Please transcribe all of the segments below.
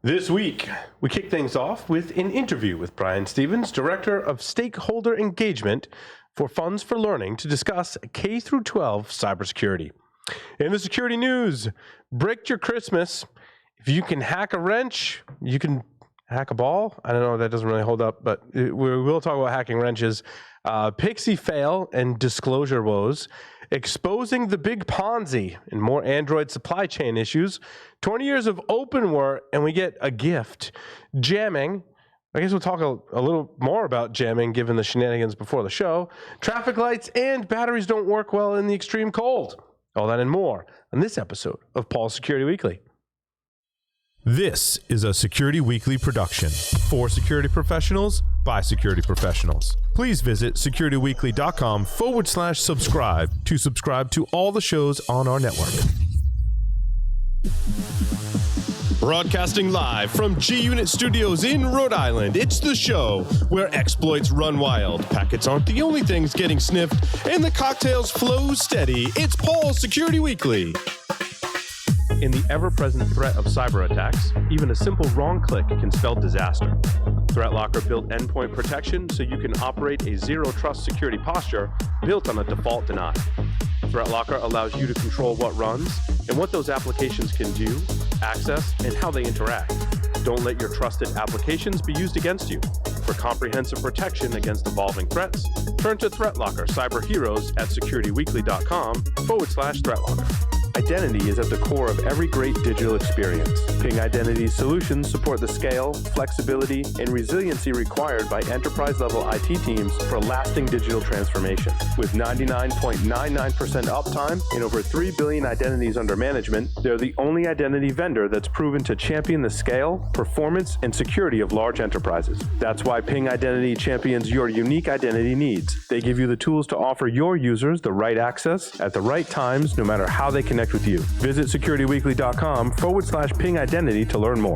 This week, we kick things off with an interview with Brian Stevens, Director of Stakeholder Engagement for Funds for Learning, to discuss K-12 cybersecurity. In the security news, brick your Christmas. If you can hack a wrench, you can hack a ball. I don't know, that doesn't really hold up, but we will talk about hacking wrenches. Pixie fail and disclosure woes. Exposing the big Ponzi and more Android supply chain issues. 20 years of openware, and we get a gift. Jamming. I guess we'll talk a little more about jamming given the shenanigans before the show. Traffic lights and batteries don't work well in the extreme cold. All that and more on this episode of Paul's Security Weekly. This is a Security Weekly production for security professionals by security professionals. Please visit securityweekly.com/subscribe to subscribe to all the shows on our network. Broadcasting live from G-Unit Studios in Rhode Island, it's the show where exploits run wild, packets aren't the only things getting sniffed, and the cocktails flow steady. It's Paul's Security Weekly. In the ever-present threat of cyber attacks, even a simple wrong click can spell disaster. ThreatLocker built endpoint protection so you can operate a zero-trust security posture built on a default deny. ThreatLocker allows you to control what runs and what those applications can do, access, and how they interact. Don't let your trusted applications be used against you. For comprehensive protection against evolving threats, turn to ThreatLocker Cyber Heroes at securityweekly.com/ThreatLocker. Identity is at the core of every great digital experience. Ping Identity's solutions support the scale, flexibility, and resiliency required by enterprise-level IT teams for lasting digital transformation. With 99.99% uptime and over 3 billion identities under management, they're the only identity vendor that's proven to champion the scale, performance, and security of large enterprises. That's why Ping Identity champions your unique identity needs. They give you the tools to offer your users the right access at the right times, no matter how they connect with you. Visit securityweekly.com/Ping Identity to learn more.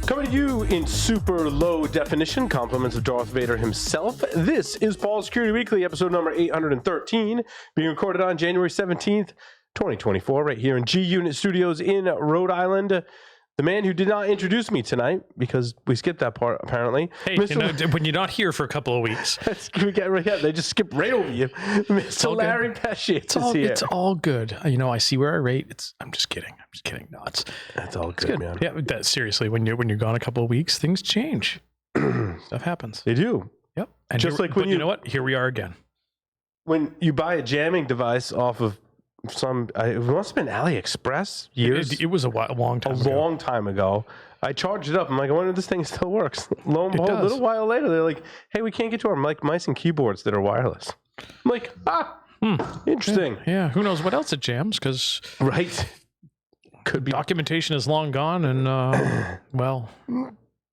Coming to you in super low definition, compliments of Darth Vader himself. This is Paul's Security Weekly, episode number 813, being recorded on January 17th, 2024, right here in G-Unit Studios in Rhode Island. The man who did not introduce me tonight, because we skipped that part, apparently. Hey, when you're not here for a couple of weeks. They just skip right over you. Mr. Larry Pesci is here. It's all good. I see where I rate. I'm just kidding. No, that's all good, man. Yeah, seriously, when you're gone a couple of weeks, things change. Stuff happens. They do. Yep. And just like when you know what? Here we are again. When you buy a jamming device off of it must have been AliExpress years. It was a long time ago. I charged it up. I'm like, I wonder if this thing still works. Lo and behold, a little while later, they're like, hey, we can't get to our mice and keyboards that are wireless. I'm like, interesting. Yeah, who knows what else it jams, because right, could be documentation is long gone, and well.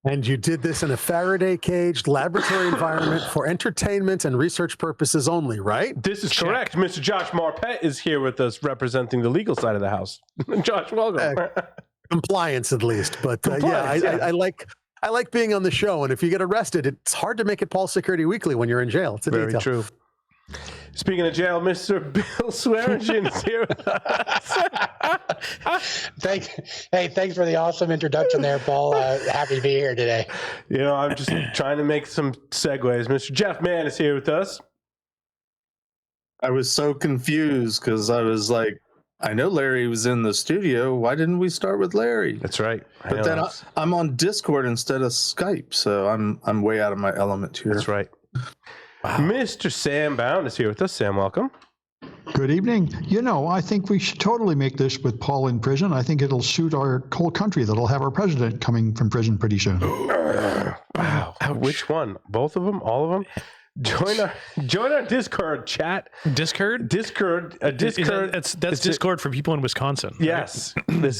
And you did this in a Faraday-caged laboratory environment for entertainment and research purposes only, right? This is correct. Mr. Josh Marpet is here with us representing the legal side of the house. Josh, welcome. Compliance, at least. But I like being on the show. And if you get arrested, it's hard to make it Paul's Security Weekly when you're in jail. It's a very detail. True. Speaking of jail, Mr. Bill Swearingen is here with us. Thanks for the awesome introduction there, Paul. Happy to be here today. I'm just trying to make some segues. Mr. Jeff Mann is here with us. I was so confused because I was like, I know Larry was in the studio. Why didn't we start with Larry? That's right. But then I'm on Discord instead of Skype, so I'm way out of my element here. That's right. Wow. Mr. Sam Bound is here with us. Sam, welcome. Good evening. I think we should totally make this with Paul in prison. I think it'll suit our whole country that'll have our president coming from prison pretty soon. Wow. Which one? Both of them? All of them? Join our Discord chat. Discord? Discord. That's Discord for people in Wisconsin. Yes. Let's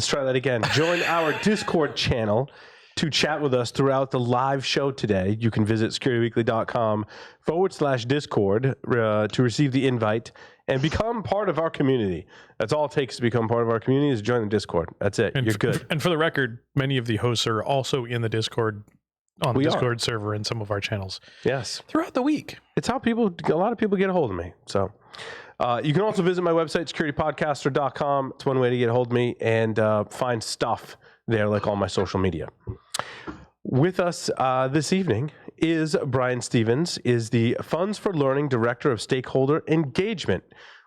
try that again. Join our Discord channel to chat with us throughout the live show today. You can visit securityweekly.com/Discord to receive the invite and become part of our community. That's all it takes to become part of our community, is join the Discord. That's it. You're good. And for the record, many of the hosts are also in the Discord, on the Discord server in some of our channels. Yes. Throughout the week. It's how a lot of people get a hold of me. So You can also visit my website, securitypodcaster.com. It's one way to get a hold of me and find stuff there, like all my social media. With us this evening is Brian Stevens, is the Funds for Learning Director of Stakeholder Engagement.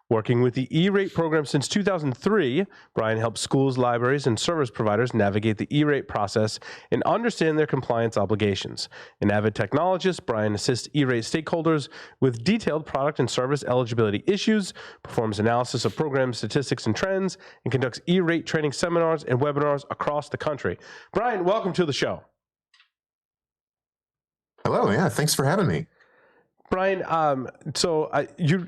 Working with the E-rate program since 2003, Brian helps schools, libraries, and service providers navigate the E-rate process and understand their compliance obligations. An avid technologist, Brian assists E-rate stakeholders with detailed product and service eligibility issues, performs analysis of program statistics and trends, and conducts E-rate training seminars and webinars across the country. Brian, welcome to the show. Hello, yeah, thanks for having me. Brian, you're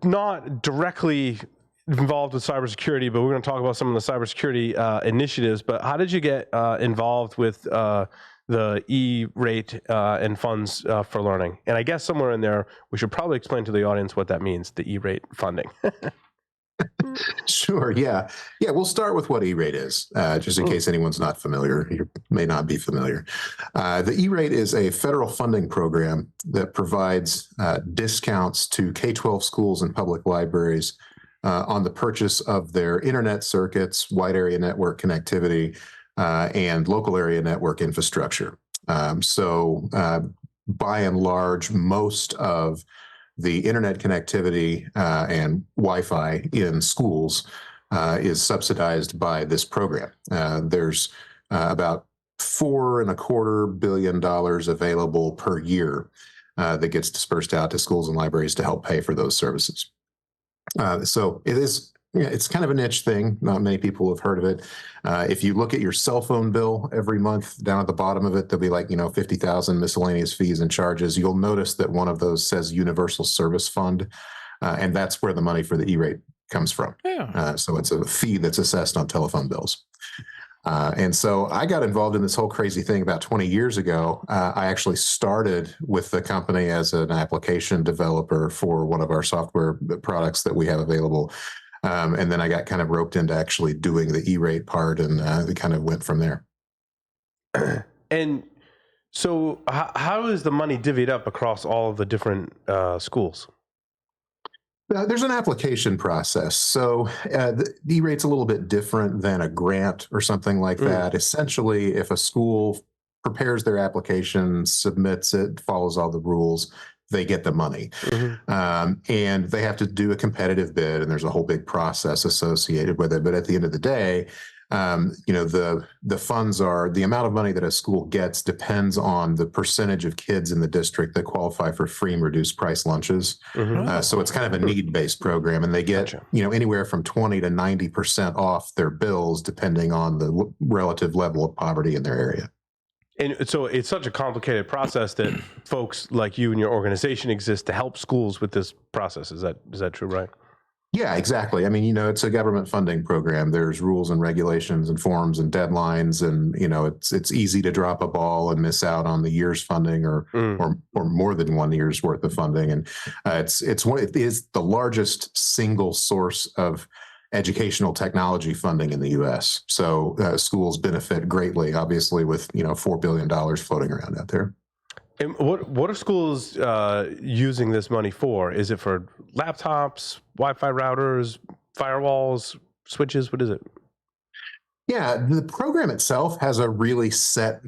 not directly involved with cybersecurity, but we're going to talk about some of the cybersecurity initiatives. But how did you get involved with the E-rate and funds for learning? And I guess somewhere in there, we should probably explain to the audience what that means, the E-rate funding. Sure, yeah. We'll start with what E-rate is, just in case anyone's not familiar. You may not be familiar. The E-rate is a federal funding program that provides discounts to K-12 schools and public libraries on the purchase of their internet circuits, wide area network connectivity, and local area network infrastructure. By and large, most of the internet connectivity and Wi-Fi in schools is subsidized by this program. There's about $4.25 billion available per year that gets dispersed out to schools and libraries to help pay for those services. So it's kind of a niche thing. Not many people have heard of it. If you look at your cell phone bill every month, down at the bottom of it, there'll be like, 50,000 miscellaneous fees and charges. You'll notice that one of those says Universal Service Fund, and that's where the money for the E-rate comes from. Yeah. So it's a fee that's assessed on telephone bills. And so I got involved in this whole crazy thing about 20 years ago. I actually started with the company as an application developer for one of our software products that we have available. And then I got kind of roped into actually doing the E-rate part, and it kind of went from there. And so how is the money divvied up across all of the different schools? There's an application process. So the E-rate's a little bit different than a grant or something like that. Essentially, if a school prepares their application, submits it, follows all the rules, they get the money. And they have to do a competitive bid, and there's a whole big process associated with it. But at the end of the day, the funds the amount of money that a school gets depends on the percentage of kids in the district that qualify for free and reduced price lunches. So it's kind of a need-based program, and they get, anywhere from 20 to 90% off their bills, depending on the relative level of poverty in their area. And so it's such a complicated process that folks like you and your organization exist to help schools with this process. Is that true, right? Yeah, exactly. I mean, it's a government funding program. There's rules and regulations and forms and deadlines, and it's easy to drop a ball and miss out on the year's funding or more than 1 year's worth of funding. And it is the largest single source of educational technology funding in the U.S. So schools benefit greatly, obviously, with $4 billion floating around out there. And what are schools using this money for? Is it for laptops, Wi-Fi routers, firewalls, switches? What is it? Yeah, the program itself has a really set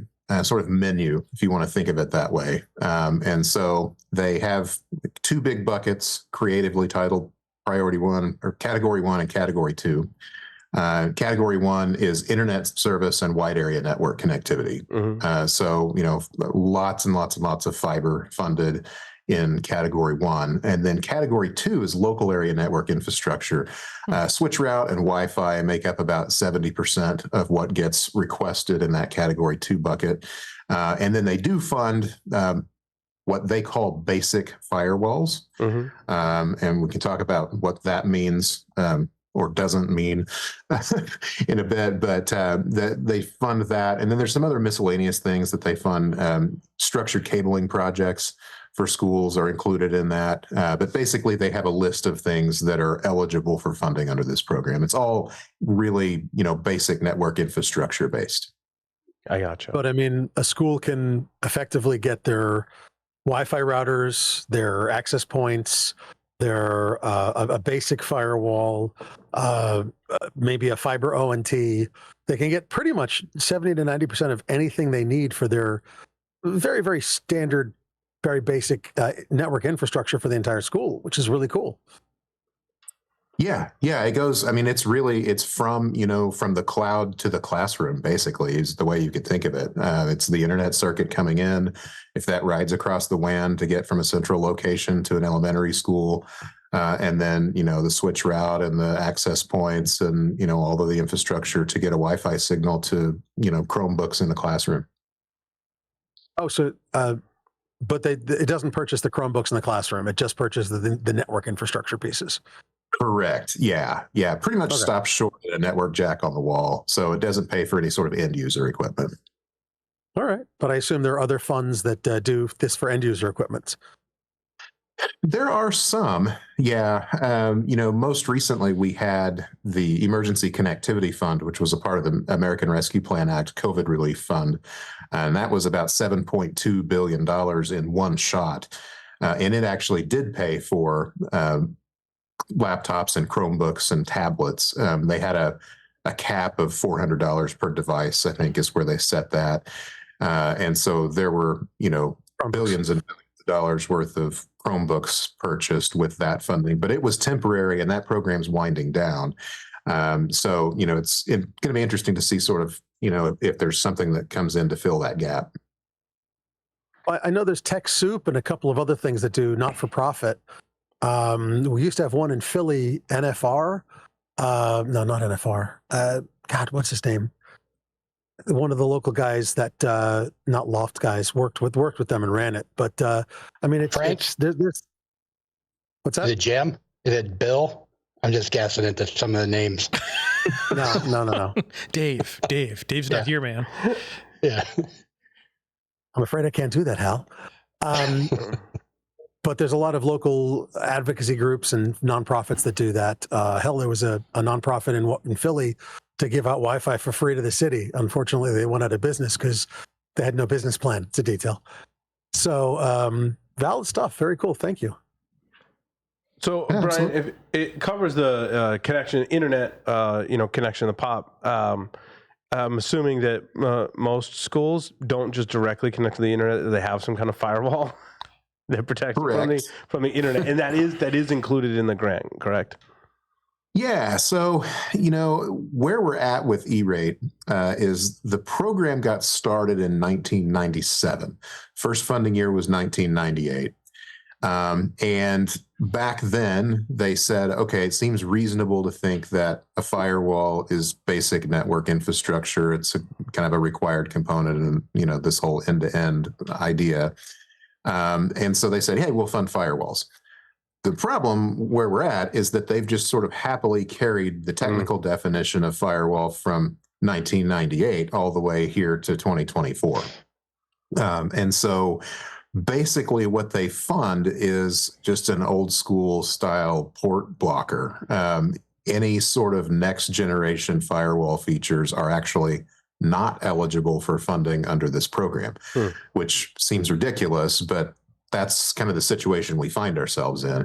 sort of menu, if you want to think of it that way. And so they have two big buckets creatively titled Priority 1 or Category 1 and Category 2. Category 1 is internet service and wide area network connectivity. So, lots and lots and lots of fiber funded in Category 1. And then Category 2 is local area network infrastructure. Switch route and Wi-Fi make up about 70% of what gets requested in that Category 2 bucket. And then they do fund what they call basic firewalls. And we can talk about what that means or doesn't mean in a bit, but that they fund that. And then there's some other miscellaneous things that they fund. Structured cabling projects for schools are included in that. But basically, they have a list of things that are eligible for funding under this program. It's all really, basic network infrastructure based. I gotcha. But I mean, a school can effectively get their Wi-Fi routers, their access points, they're a basic firewall, maybe a fiber ONT. They can get pretty much 70 to 90% of anything they need for their very, very standard, very basic network infrastructure for the entire school, which is really cool. Yeah, it goes, I mean, it's from, from the cloud to the classroom, basically, is the way you could think of it. It's the internet circuit coming in. If that rides across the WAN to get from a central location to an elementary school, and then, the switch route and the access points and, all of the infrastructure to get a Wi-Fi signal to, Chromebooks in the classroom. Oh, so, but it doesn't purchase the Chromebooks in the classroom. It just purchases the network infrastructure pieces. Correct. Yeah. Pretty much stops short at a network jack on the wall. So it doesn't pay for any sort of end user equipment. All right. But I assume there are other funds that do this for end user equipment. There are some. Yeah. Most recently we had the Emergency Connectivity Fund, which was a part of the American Rescue Plan Act COVID Relief Fund. And that was about $7.2 billion in one shot. And it actually did pay for laptops and Chromebooks and tablets. They had a cap of $400 per device, I think is where they set that. And so there were, billions and billions of dollars worth of Chromebooks purchased with that funding, but it was temporary and that program's winding down. So, it's going to be interesting to see sort of, if there's something that comes in to fill that gap. I know there's TechSoup and a couple of other things that do not-for-profit. We used to have one in Philly, NFR. No, not NFR. God, what's his name? One of the local guys that, not Loft guys, worked with them and ran it. But I mean, there's what's that? Is it Jim? Is it Bill? I'm just guessing into some of the names. No. Dave's not here, man. Yeah. I'm afraid I can't do that, Hal. But there's a lot of local advocacy groups and nonprofits that do that. Hell, there was a nonprofit in Philly to give out Wi-Fi for free to the city. Unfortunately, they went out of business because they had no business plan. It's a detail. So valid stuff. Very cool. Thank you. So, Yeah, Brian, absolutely. if it covers the internet, connection, the POP, I'm assuming that most schools don't just directly connect to the internet. They have some kind of firewall that protects from the internet, and that is included in the grant, correct? Yeah. So, where we're at with E-Rate is the program got started in 1997. First funding year was 1998. And back then they said, okay, it seems reasonable to think that a firewall is basic network infrastructure. It's kind of a required component in, this whole end-to-end idea. And so they said, hey, we'll fund firewalls. The problem where we're at is that they've just sort of happily carried the technical definition of firewall from 1998 all the way here to 2024. And so basically what they fund is just an old school style port blocker. Any sort of next generation firewall features are actually not eligible for funding under this program, which seems ridiculous, but that's kind of the situation we find ourselves in.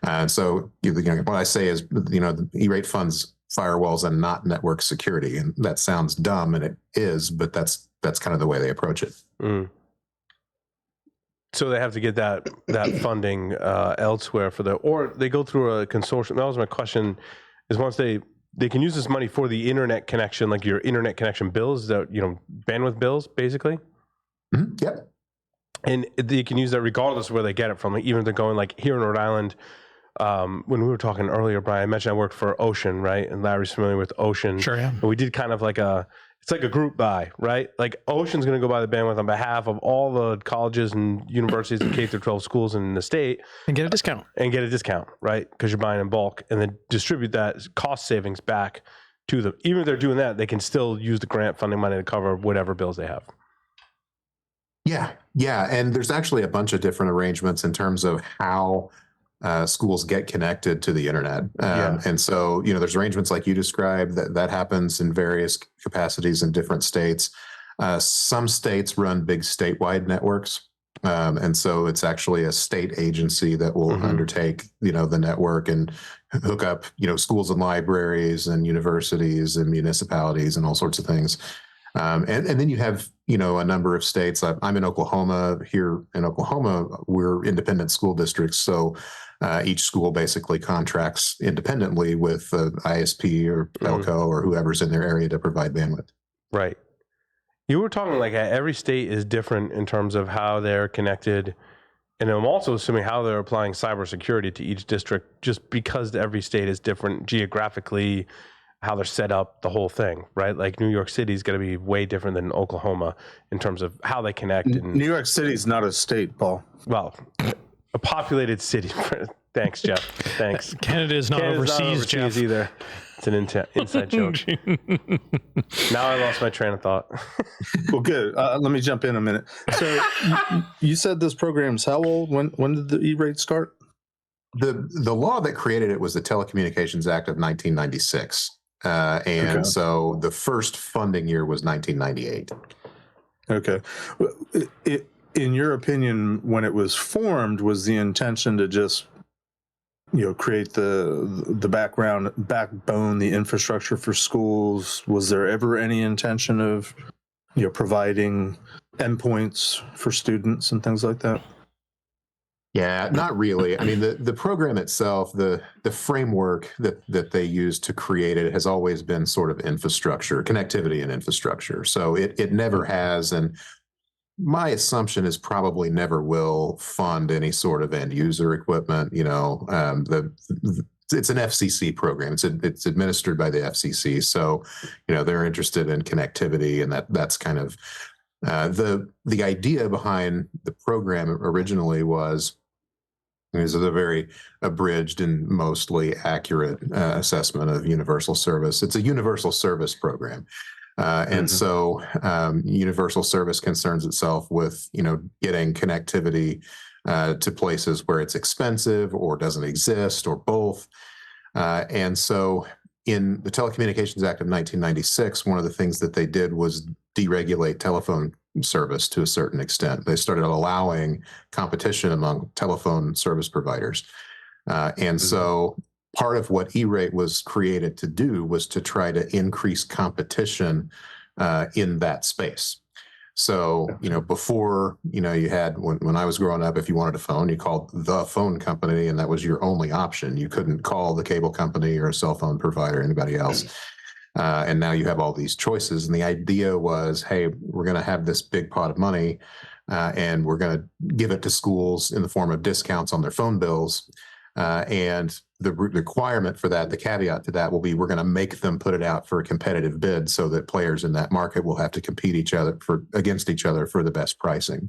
And so what I say is, the E-Rate funds firewalls and not network security. And that sounds dumb, and it is, but that's kind of the way they approach it. So they have to get that funding elsewhere or they go through a consortium. That was my question, is once they can use this money for the internet connection, like your internet connection bills, that bandwidth bills, basically. Yep. And they can use that regardless of where they get it from. Like, even if they're going, like here in Rhode Island, when we were talking earlier, Brian, I mentioned I worked for Ocean, right? And Larry's familiar with Ocean. Sure, yeah. And we did kind of like it's like a group buy, right? Like Ocean's going to go buy the bandwidth on behalf of all the colleges and universities and K-12 schools in the state. And get a discount. Right? Because you're buying in bulk, and then distribute that cost savings back to them. Even if they're doing that, they can still use the grant funding money to cover whatever bills they have. Yeah. And there's actually a bunch of different arrangements in terms of how schools get connected to the internet. And so, there's arrangements like you described that happens in various capacities in different states. Some states run big statewide networks. And so it's actually a state agency that will undertake, the network and hook up, schools and libraries and universities and municipalities and all sorts of things. And then you have, a number of states. I'm in Oklahoma. Here in Oklahoma, we're independent school districts. So each school basically contracts independently with ISP or telco or whoever's in their area to provide bandwidth. Right. You were talking like every state is different in terms of how they're connected. And I'm also assuming how they're applying cybersecurity to each district, just because every state is different geographically, how they're set up, the whole thing, right? Like New York City is going to be way different than Oklahoma in terms of how they connect. And, New York City is not a state, Paul. well, a populated city. Thanks, Jeff. Thanks. Canada is not overseas, Jeff. Either. It's an inside joke. Now I lost my train of thought. Well, good. Let me jump in a minute. So you said this program's how old? When did the E-rate start? The law that created it was the Telecommunications Act of 1996. So the first funding year was 1998. Okay. In your opinion, when it was formed, was the intention to just create the backbone, the infrastructure for schools? Was there ever any intention of, providing endpoints for students and things like that? Yeah, not really. I mean, the program itself, the framework that they use to create it has always been sort of infrastructure, connectivity and infrastructure. So it never has, and my assumption is probably never will fund any sort of end user equipment. It's an FCC program. It's administered by the FCC. So, they're interested in connectivity, and that's kind of the idea behind the program originally was. This is a very abridged and mostly accurate assessment of universal service. It's a universal service program. And so universal service concerns itself with, getting connectivity to places where it's expensive or doesn't exist or both. And so in the Telecommunications Act of 1996, one of the things that they did was deregulate telephone service to a certain extent. They started allowing competition among telephone service providers. And so part of what E-rate was created to do was to try to increase competition in that space. So, before, you had, when I was growing up, if you wanted a phone, you called the phone company, and that was your only option. You couldn't call the cable company or a cell phone provider or anybody else. And now you have all these choices. And the idea was, hey, we're going to have this big pot of money, and we're going to give it to schools in the form of discounts on their phone bills. And the requirement for that, the caveat to that will be, we're going to make them put it out for a competitive bid so that players in that market will have to compete against each other for the best pricing.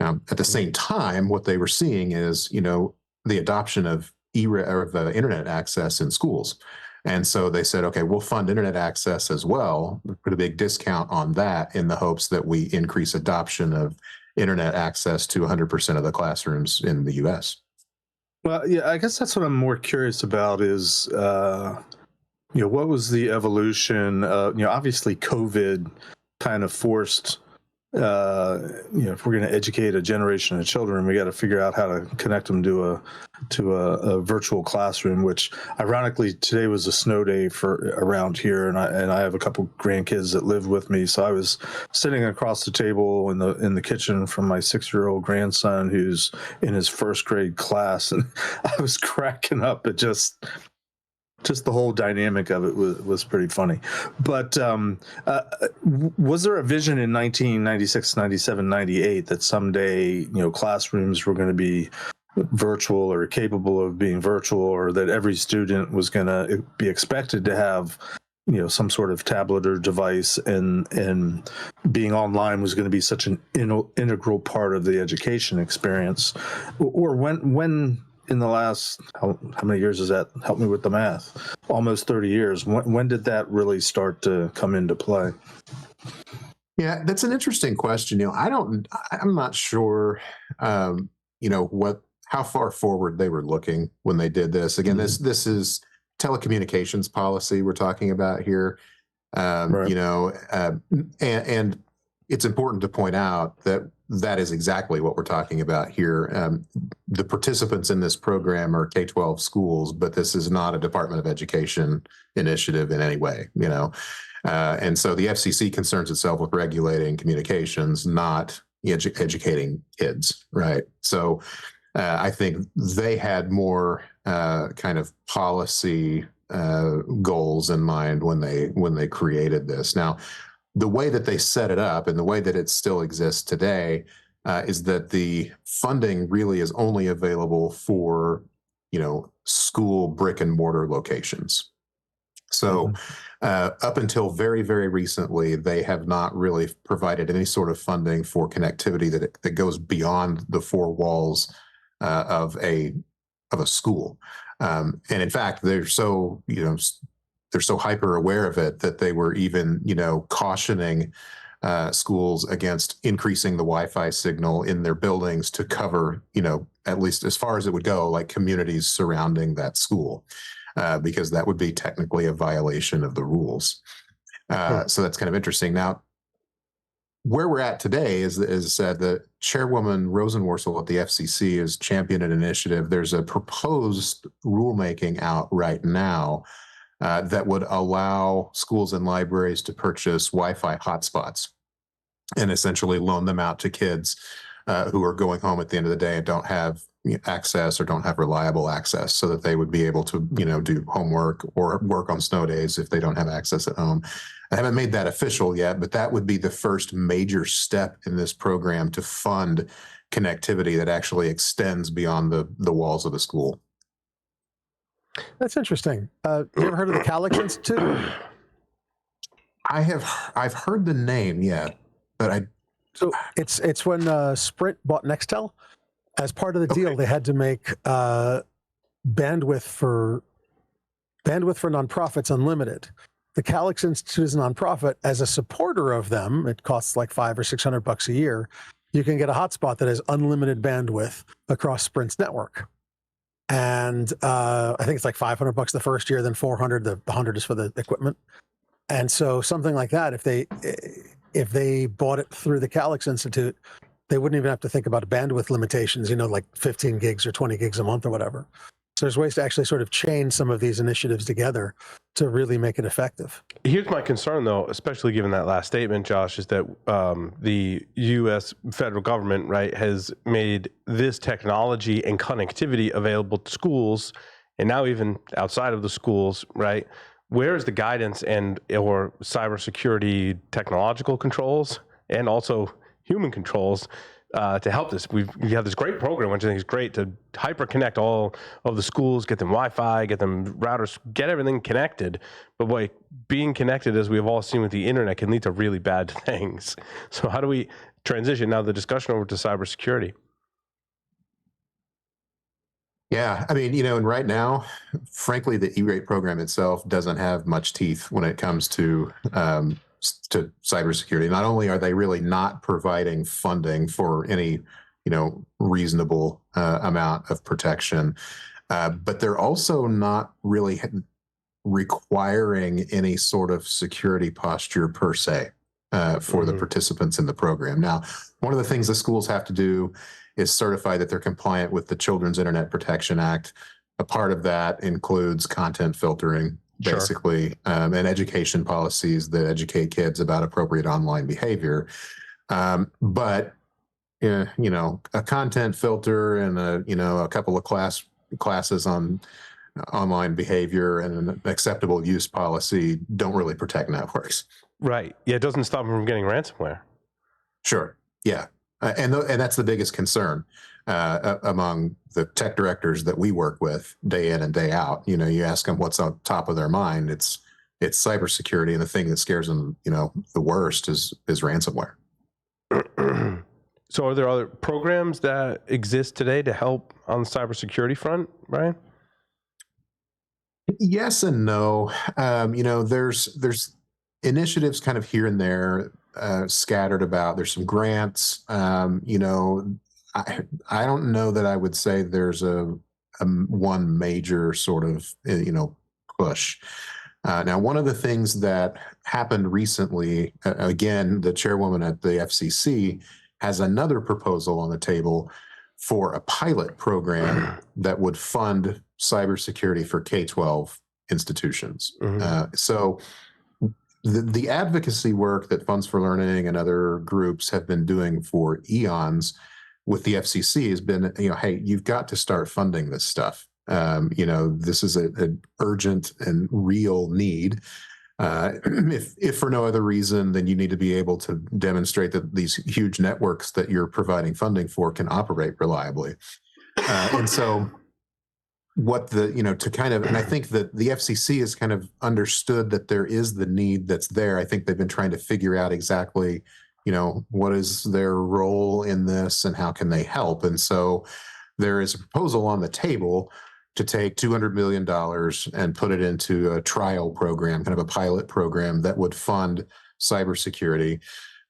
Now, at the same time, what they were seeing is, the adoption of internet access in schools. And so they said, okay, we'll fund internet access as well, put a big discount on that in the hopes that we increase adoption of internet access to 100% of the classrooms in the U.S. Well, yeah, I guess that's what I'm more curious about is, what was the evolution? Obviously COVID kind of forced, if we're going to educate a generation of children, we got to figure out how to connect them to a virtual classroom, which ironically today was a snow day around here. And I have a couple grandkids that live with me. So I was sitting across the table in the kitchen from my 6-year-old grandson, who's in his first grade class. And I was cracking up at just the whole dynamic of it was pretty funny. But was there a vision in 1996, 97, 98 that someday, classrooms were going to be virtual or capable of being virtual, or that every student was going to be expected to have, some sort of tablet or device, and being online was going to be such an integral part of the education experience? Or when in the last, how many years is that? Help me with the math. Almost 30 years. When did that really start to come into play? Yeah, that's an interesting question. I'm not sure, how far forward they were looking when they did this. Again, this is telecommunications policy we're talking about here. Right. And it's important to point out that that is exactly what we're talking about here. The participants in this program are K-12 schools, but this is not a Department of Education initiative in any way, and so the FCC concerns itself with regulating communications, not educating kids, right? So I think they had more kind of policy goals in mind when they created this. Now, the way that they set it up and the way that it still exists today is that the funding really is only available for, school brick and mortar locations. So up until very, very recently, they have not really provided any sort of funding for connectivity that goes beyond the four walls of a school. And in fact, they're so hyper aware of it that they were even, cautioning schools against increasing the Wi-Fi signal in their buildings to cover, at least as far as it would go, like communities surrounding that school, because that would be technically a violation of the rules. So that's kind of interesting. Now, where we're at today is the Chairwoman Rosenworcel at the FCC is championed an initiative. There's a proposed rulemaking out right now that would allow schools and libraries to purchase Wi-Fi hotspots and essentially loan them out to kids who are going home at the end of the day and don't have access or don't have reliable access, so that they would be able to, do homework or work on snow days if they don't have access at home. I haven't made that official yet, but that would be the first major step in this program to fund connectivity that actually extends beyond the walls of the school. That's interesting. You ever heard of the Calix Institute? I've heard the name, yeah, but So it's when Sprint bought Nextel. As part of the deal, they had to make bandwidth for nonprofits unlimited. The Calix Institute is a nonprofit. As a supporter of them, it costs like $500 or $600 a year. You can get a hotspot that has unlimited bandwidth across Sprint's network. And I think it's like $500 the first year, then $400. The $100 is for the equipment. And so something like that, if they bought it through the Calix Institute, they wouldn't even have to think about bandwidth limitations, like 15 gigs or 20 gigs a month or whatever. So there's ways to actually sort of chain some of these initiatives together to really make it effective. Here's my concern, though, especially given that last statement, Josh, is that the U.S. federal government, right, has made this technology and connectivity available to schools, and now even outside of the schools, right? Where is the guidance or cybersecurity technological controls and also human controls to help this? We have this great program, which I think is great, to hyper-connect all of the schools, get them Wi-Fi, get them routers, get everything connected. But boy, being connected, as we've all seen with the internet, can lead to really bad things. So how do we transition now the discussion over to cybersecurity? Yeah, I mean, and right now, frankly, the E-rate program itself doesn't have much teeth when it comes to cybersecurity. Not only are they really not providing funding for any, reasonable amount of protection, but they're also not really requiring any sort of security posture per se for the participants in the program. Now, one of the things the schools have to do is certify that they're compliant with the Children's Internet Protection Act. A part of that includes content filtering, basically, and education policies that educate kids about appropriate online behavior. But a content filter and a couple of classes on online behavior and an acceptable use policy don't really protect networks. Right. Yeah, it doesn't stop them from getting ransomware. Sure. Yeah. And that's the biggest concern among the tech directors that we work with day in and day out. You ask them what's on top of their mind. It's cybersecurity, and the thing that scares them, the worst is ransomware. So are there other programs that exist today to help on the cybersecurity front, Brian? Yes and no. There's initiatives kind of here and there scattered about. There's some grants. I don't know that I would say there's a one major sort of push. Now, one of the things that happened recently, again, the chairwoman at the FCC has another proposal on the table for a pilot program that would fund cybersecurity for K-12 institutions. So the advocacy work that Funds for Learning and other groups have been doing for eons with the FCC has been, hey, you've got to start funding this stuff. This is an urgent and real need. If for no other reason, then you need to be able to demonstrate that these huge networks that you're providing funding for can operate reliably. And so and I think that the FCC has kind of understood that there is the need that's there. I think they've been trying to figure out exactly, what is their role in this and how can they help? And so there is a proposal on the table to take $200 million and put it into a trial program, kind of a pilot program that would fund cybersecurity.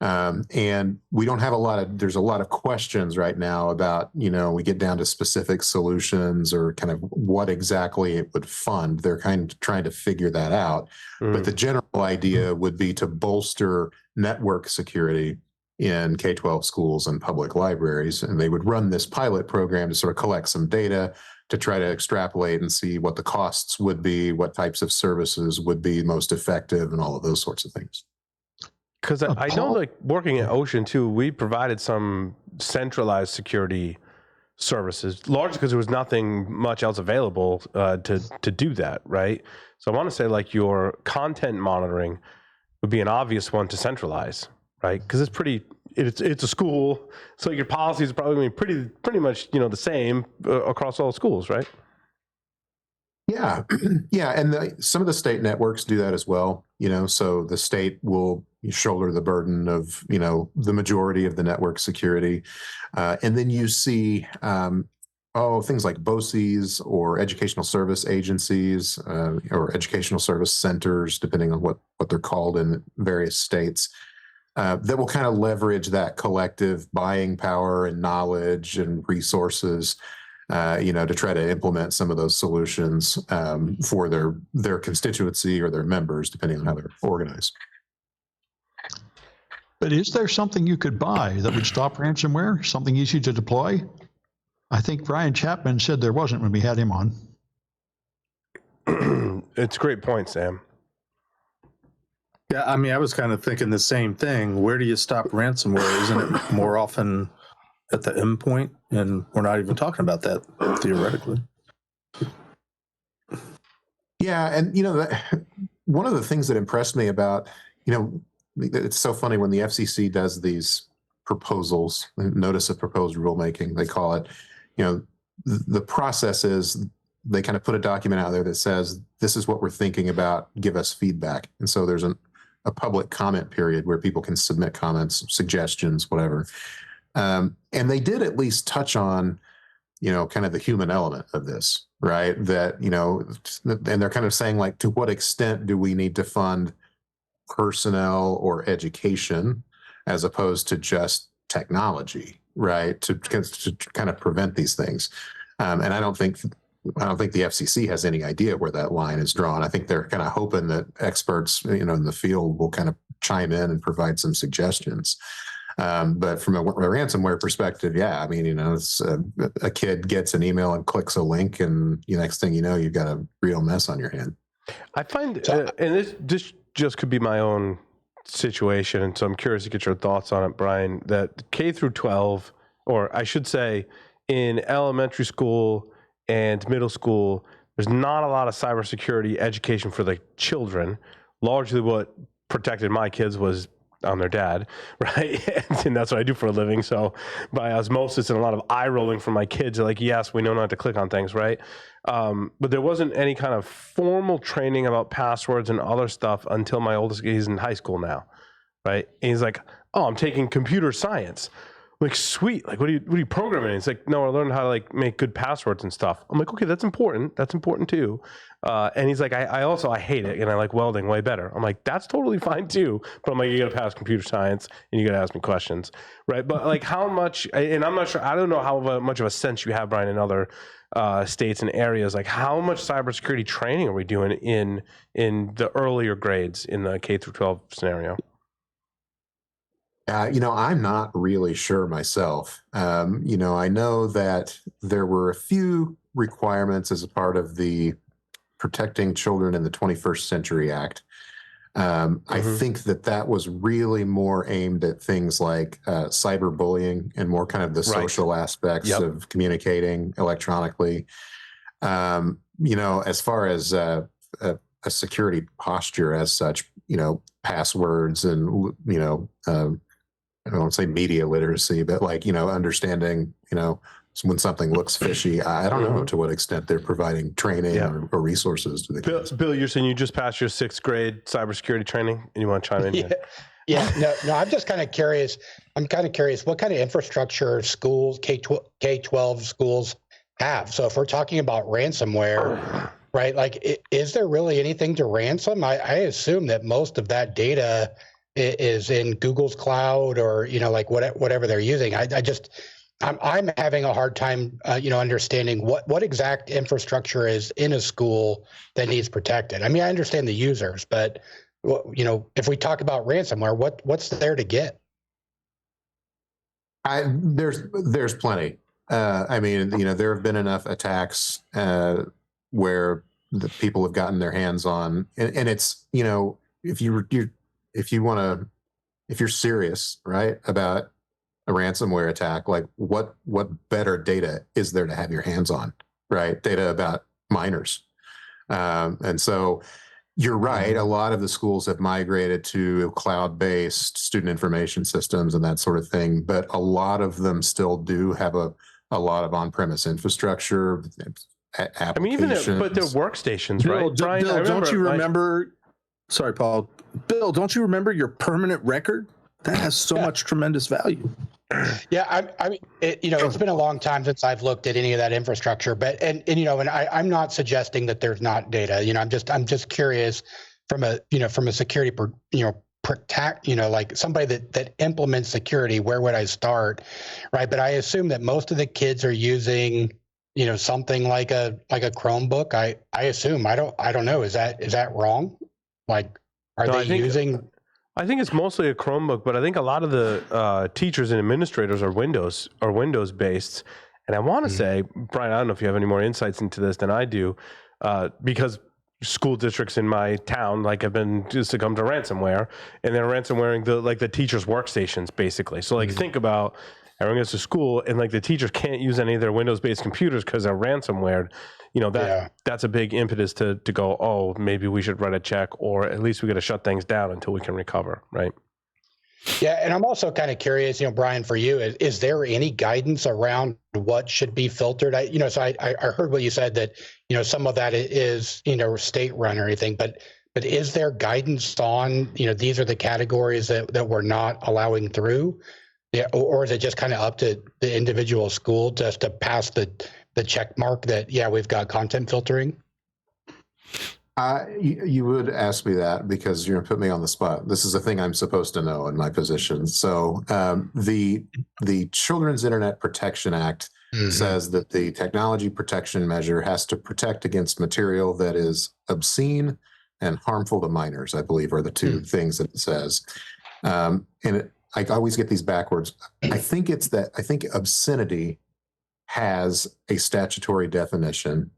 And we don't have there's a lot of questions right now about, we get down to specific solutions or kind of what exactly it would fund. They're kind of trying to figure that out. But the general idea would be to bolster network security in K-12 schools and public libraries. And they would run this pilot program to sort of collect some data to try to extrapolate and see what the costs would be, what types of services would be most effective, and all of those sorts of things. Because I know, like, working at Ocean too, we provided some centralized security services, largely because there was nothing much else available to do that, right? So I want to say, like, your content monitoring would be an obvious one to centralize, right? Because it's a school, so your policies are probably going to be pretty much the same across all schools, right? Yeah, yeah, and some of the state networks do that as well. So the state will shoulder the burden of the majority of the network security, and then you see things like BOCES or educational service agencies or educational service centers, depending on what they're called in various states. That will kind of leverage that collective buying power and knowledge and resources, to try to implement some of those solutions for their constituency or their members, depending on how they're organized. But is there something you could buy that would stop ransomware? Something easy to deploy? I think Brian Chapman said there wasn't when we had him on. It's a great point, Sam. Yeah, I mean, I was kind of thinking the same thing. Where do you stop ransomware? Isn't it more often at the endpoint? And we're not even talking about that theoretically. Yeah, and one of the things that impressed me about, it's so funny when the FCC does these proposals, notice of proposed rulemaking, they call it, the process is they kind of put a document out there that says, this is what we're thinking about, give us feedback. And so there's a public comment period where people can submit comments, suggestions, whatever. And they did at least touch on, kind of the human element of this, right? That, and they're kind of saying, like, to what extent do we need to fund personnel or education as opposed to just technology, right? To kind of prevent these things. And I don't think the FCC has any idea where that line is drawn. I think they're kind of hoping that experts, in the field will kind of chime in and provide some suggestions. But from a ransomware perspective, yeah, I mean, it's a kid gets an email and clicks a link, and the next thing you know, you've got a real mess on your hand. I find, and this just could be my own situation, and so I'm curious to get your thoughts on it, Brian, that K through 12, or I should say in elementary school and middle school, there's not a lot of cybersecurity education for the children. Largely what protected my kids was on their dad, right? And that's what I do for a living. So by osmosis and a lot of eye rolling from my kids, they're like, yes, we know not to click on things, right? But there wasn't any kind of formal training about passwords and other stuff until my oldest, he's in high school now, right? And he's like, oh, I'm taking computer science. Like, sweet. Like, what are you programming? It's like, no, I learned how to, like, make good passwords and stuff. I'm like, okay, that's important. That's important too. And he's like, I hate it, and I like welding way better. I'm like, that's totally fine too. But I'm like, you got to pass computer science, and you got to ask me questions, right? But like, how much? And I'm not sure. I don't know how much of a sense you have, Brian, in other states and areas. Like, how much cybersecurity training are we doing in the earlier grades in the K through 12 scenario? I'm not really sure myself. I know that there were a few requirements as a part of the Protecting Children in the 21st Century Act. I think that was really more aimed at things like cyberbullying and more kind of the social aspects of communicating electronically. As far as a security posture as such, passwords and, I don't want to say media literacy, but understanding, when something looks fishy. I don't know to what extent they're providing training or resources to the kids. Bill, you're saying you just passed your 6th grade cybersecurity training and you want to chime in here? No, I'm just kind of curious. I'm kind of curious what kind of infrastructure schools, K-12 schools have. So if we're talking about ransomware, right, like is there really anything to ransom? I assume that most of that data is in Google's cloud or, whatever they're using. I'm having a hard time, understanding what exact infrastructure is in a school that needs protected. I mean, I understand the users, but if we talk about ransomware, what's there to get? There's plenty. There have been enough attacks where the people have gotten their hands on, and it's if you're serious, right, about a ransomware attack, like what better data is there to have your hands on, right? Data about minors. And so you're right. A lot of the schools have migrated to cloud-based student information systems and that sort of thing, but a lot of them still do have a lot of on-premise infrastructure. I mean, but they're workstations, right? Brian, Bill, don't you remember? Sorry, Paul. Bill, don't you remember your permanent record? That has so much tremendous value. Yeah, it's been a long time since I've looked at any of that infrastructure, but I'm not suggesting that there's not data. I'm just curious from a security protect, like somebody that implements security, where would I start, right? But I assume that most of the kids are using something like a Chromebook. I assume. I don't know. Is that wrong? Like, I think it's mostly a Chromebook, but I think a lot of the teachers and administrators are Windows based. And I want to say, Brian, I don't know if you have any more insights into this than I do, because school districts in my town have been just succumbed to ransomware, and they're ransomwaring the teachers' workstations basically. So think about everyone goes to school and the teachers can't use any of their Windows based computers because they're ransomware. That's a big impetus to go, oh, maybe we should write a check, or at least we got to shut things down until we can recover, right? Yeah, and I'm also kind of curious, Brian, for you, is there any guidance around what should be filtered? I heard what you said that, some of that is, state run or anything, but is there guidance on, these are the categories that we're not allowing through? Yeah, or is it just kind of up to the individual school just to pass the check mark that, we've got content filtering? You would ask me that because you're going to put me on the spot. This is a thing I'm supposed to know in my position. So the Children's Internet Protection Act says that the technology protection measure has to protect against material that is obscene and harmful to minors, I believe, are the two things that it says. I always get these backwards. I think obscenity has a statutory definition,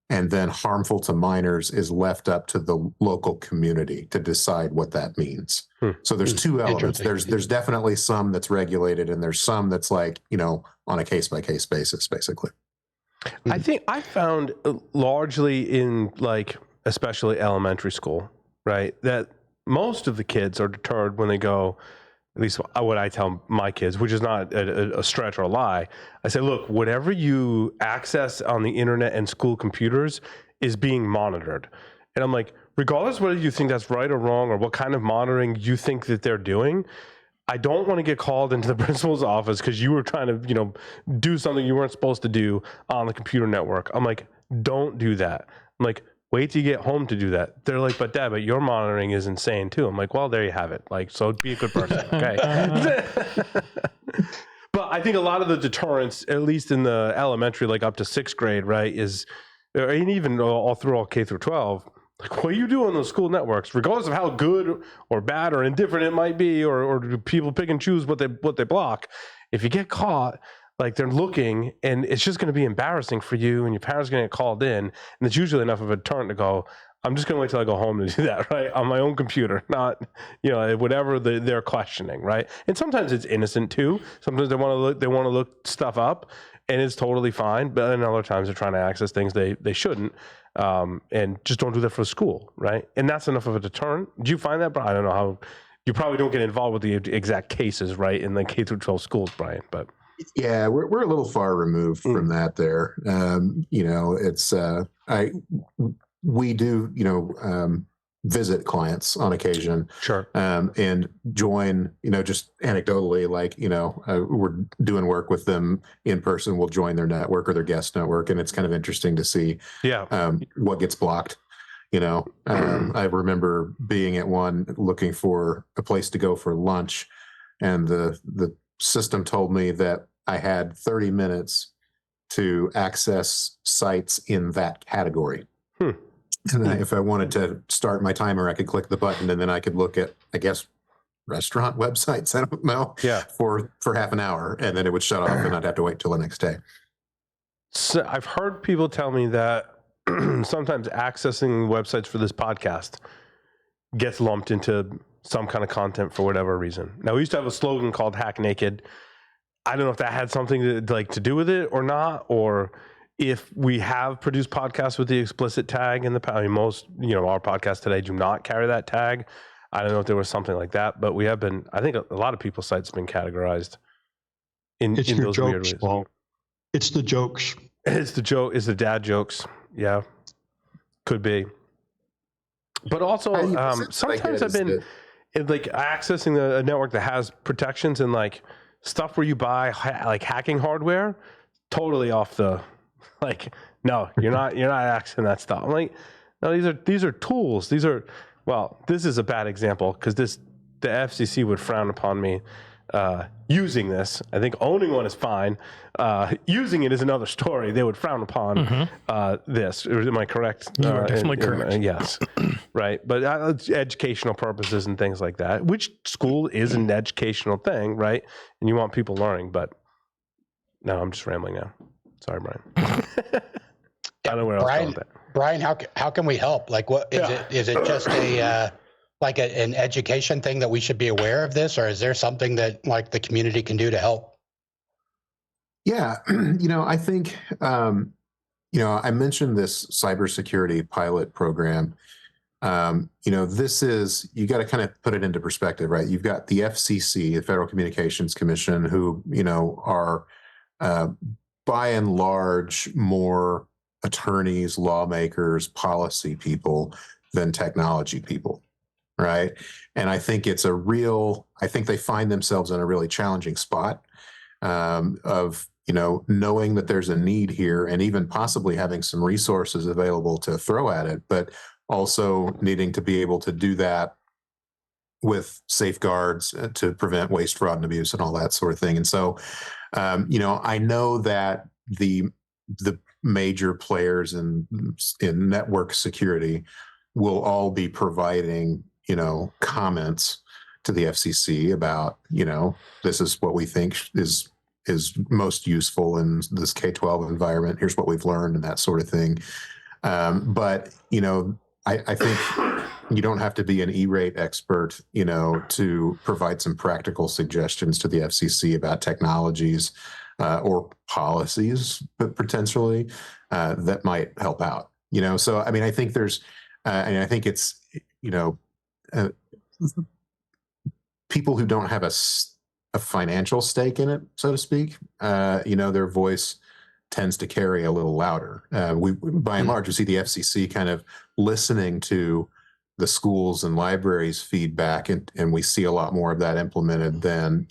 and then harmful to minors is left up to the local community to decide what that means. So there's two elements. There's definitely some that's regulated, and there's some that's on a case-by-case basis, basically. I think I found largely in especially elementary school, right, that most of the kids are deterred when they go, at least what I tell my kids, which is not a stretch or a lie. I say, look, whatever you access on the internet and school computers is being monitored. And I'm like, regardless whether you think that's right or wrong or what kind of monitoring you think that they're doing, I don't want to get called into the principal's office because you were trying to, do something you weren't supposed to do on the computer network. I'm like, don't do that. I'm like, wait till you get home to do that. They're like, but Dad, your monitoring is insane too. I'm like, well, there you have it. So be a good person, okay? But I think a lot of the deterrence, at least in the elementary, up to 6th grade, right, and even all through all K through 12, Like, what you do on those school networks, regardless of how good or bad or indifferent it might be, or do people pick and choose what they block? If you get caught, like, they're looking, and it's just going to be embarrassing for you, and your parents are going to get called in, and it's usually enough of a deterrent to go, I'm just going to wait till I go home to do that, right, on my own computer, not, whatever they're questioning, right? And sometimes it's innocent too. Sometimes they want to look stuff up, and it's totally fine. But then other times they're trying to access things they shouldn't, and just don't do that for school, right? And that's enough of a deterrent. Do you find that, Brian? I don't know how. You probably don't get involved with the exact cases, right, in the K through 12 schools, Brian, but. Yeah, we're a little far removed from that there. It's we do, visit clients on occasion. Sure. And join, just anecdotally, like, we're doing work with them in person. We'll join their network or their guest network. And it's kind of interesting to see what gets blocked. I remember being at one looking for a place to go for lunch, and the system told me that I had 30 minutes to access sites in that category. And if I wanted to start my timer, I could click the button, and then I could look at, I guess, restaurant websites, I don't know, for half an hour, and then it would shut off, and I'd have to wait till the next day. So I've heard people tell me that sometimes accessing websites for this podcast gets lumped into some kind of content for whatever reason. Now, we used to have a slogan called Hack Naked. I don't know if that had something to do with it or not, or if we have produced podcasts with the explicit tag in the past. I mean, most, our podcasts today do not carry that tag. I don't know if there was something like that, but we have been, I think a lot of people's sites have been categorized in those weird ways. Paul. It's the jokes. It's the dad jokes. Yeah, could be. But also, sometimes I've been accessing a network that has protections and like stuff where you buy like hacking hardware, totally off the, no, you're not accessing that stuff. I'm like, no, these are tools. This is a bad example because the FCC would frown upon me using this. I think owning one is fine. Using it is another story. They would frown upon this. Am I correct? You are definitely correct. Yes. Right. But educational purposes and things like that, which school is an educational thing, right? And you want people learning, but no, I'm just rambling now. Sorry, Brian. I don't know where else to go with that. Brian, how can we help? Like, what is it? Is it just an education thing that we should be aware of this, or is there something that like the community can do to help? Yeah, I think I mentioned this cybersecurity pilot program. This is, you got to kind of put it into perspective, right? You've got the FCC, the Federal Communications Commission, who are by and large more attorneys, lawmakers, policy people than technology people, right? And I think I think they find themselves in a really challenging spot of, knowing that there's a need here and even possibly having some resources available to throw at it, but also needing to be able to do that with safeguards to prevent waste, fraud, and abuse and all that sort of thing. And so, I know that the major players in network security will all be providing, comments to the FCC about, this is what we think is most useful in this K-12 environment. Here's what we've learned and that sort of thing. But, I think you don't have to be an E-rate expert, to provide some practical suggestions to the FCC about technologies or policies, but potentially that might help out. So I mean, I think there's, and I think it's, people who don't have a financial stake in it, so to speak, their voice tends to carry a little louder. We, by and large, we see the FCC kind of listening to the schools and libraries' feedback, and we see a lot more of that implemented than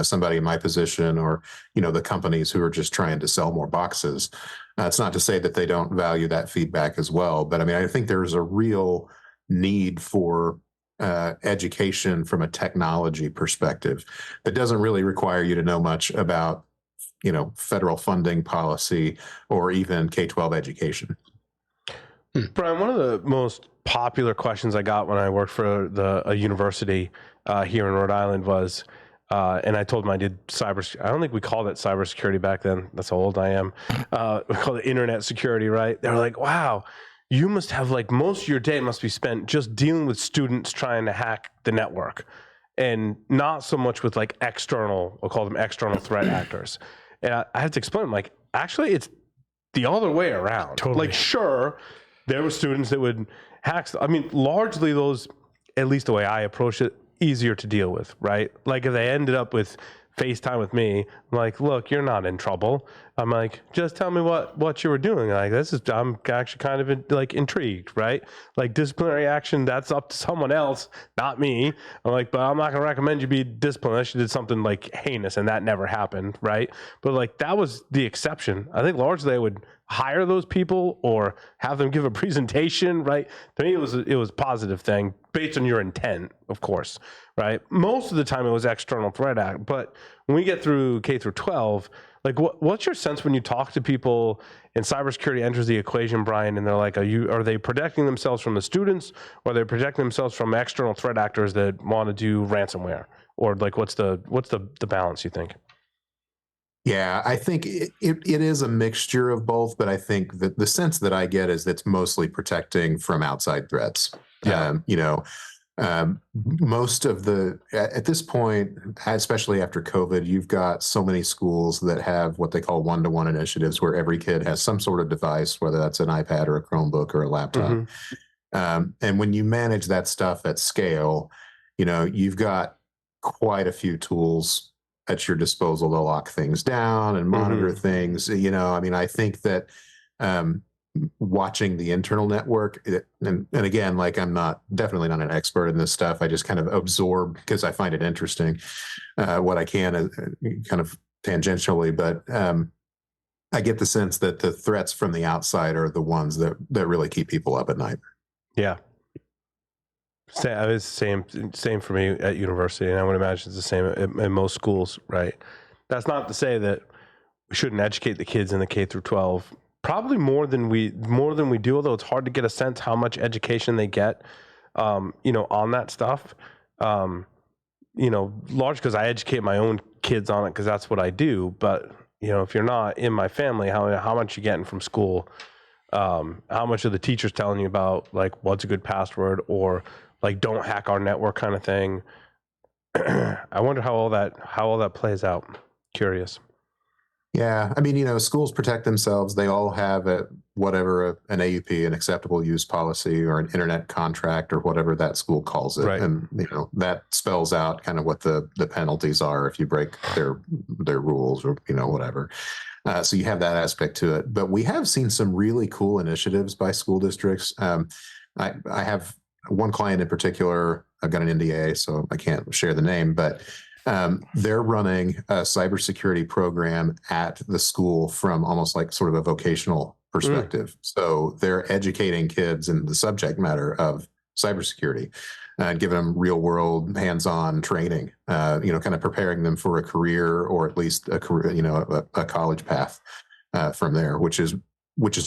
somebody in my position or the companies who are just trying to sell more boxes. It's not to say that they don't value that feedback as well, but I mean, I think there's a real need for education from a technology perspective that doesn't really require you to know much about federal funding policy or even K-12 education. Brian, one of the most popular questions I got when I worked for a university here in Rhode Island was, and I told them I did I don't think we called it cybersecurity back then. That's how old I am. We called it internet security, right? They were like, wow, you must have like most of your day must be spent just dealing with students trying to hack the network and not so much with like external, we'll call them external threat actors. And I have to explain, like, actually it's the other way around. Totally. Like, sure, there were students that would hack. I mean, largely those, at least the way I approach it, easier to deal with, right? Like if they ended up with FaceTime with me, I'm like, look, you're not in trouble. I'm like, just tell me what you were doing. Like I'm actually kind of like intrigued, right? Like disciplinary action, that's up to someone else, not me. I'm like, but I'm not gonna recommend you be disciplined unless you did something like heinous, and that never happened, right? But like that was the exception. I think largely I would hire those people or have them give a presentation, right? To me, it was a positive thing based on your intent, of course, right? Most of the time it was external threat act, but when we get through K through 12, like what's your sense when you talk to people and cybersecurity enters the equation, Brian, and they're like, are they protecting themselves from the students, or are they protecting themselves from external threat actors that want to do ransomware? Or like what's the balance, you think? Yeah, I think it is a mixture of both, but I think that the sense that I get is it's mostly protecting from outside threats. Yeah. Most of at this point, especially after COVID, you've got so many schools that have what they call one-to-one initiatives where every kid has some sort of device, whether that's an iPad or a Chromebook or a laptop. Mm-hmm. And when you manage that stuff at scale, you've got quite a few tools at your disposal to lock things down and monitor mm-hmm. things. I think that watching the internal network, and again, like I'm definitely not an expert in this stuff. I just kind of absorb because I find it interesting, what I can kind of tangentially, but I get the sense that the threats from the outside are the ones that really keep people up at night. Yeah. Same for me at university, and I would imagine it's the same in most schools, right? That's not to say that we shouldn't educate the kids in the K through 12. Probably more than we do, although it's hard to get a sense how much education they get, on that stuff. Large because I educate my own kids on it because that's what I do. But if you're not in my family, how much you getting from school? How much are the teachers telling you about like what's a good password or like don't hack our network kind of thing? I wonder how all that plays out. Curious. Yeah, I mean, schools protect themselves. They all have an AUP, an acceptable use policy, or an internet contract, or whatever that school calls it. Right. And that spells out kind of what the penalties are if you break their rules or whatever. So you have that aspect to it. But we have seen some really cool initiatives by school districts. I have one client in particular. I've got an NDA, so I can't share the name, but they're running a cybersecurity program at the school from almost like sort of a vocational perspective. So they're educating kids in the subject matter of cybersecurity and giving them real world hands-on training, kind of preparing them for a career or at least a career, a college path from there, which is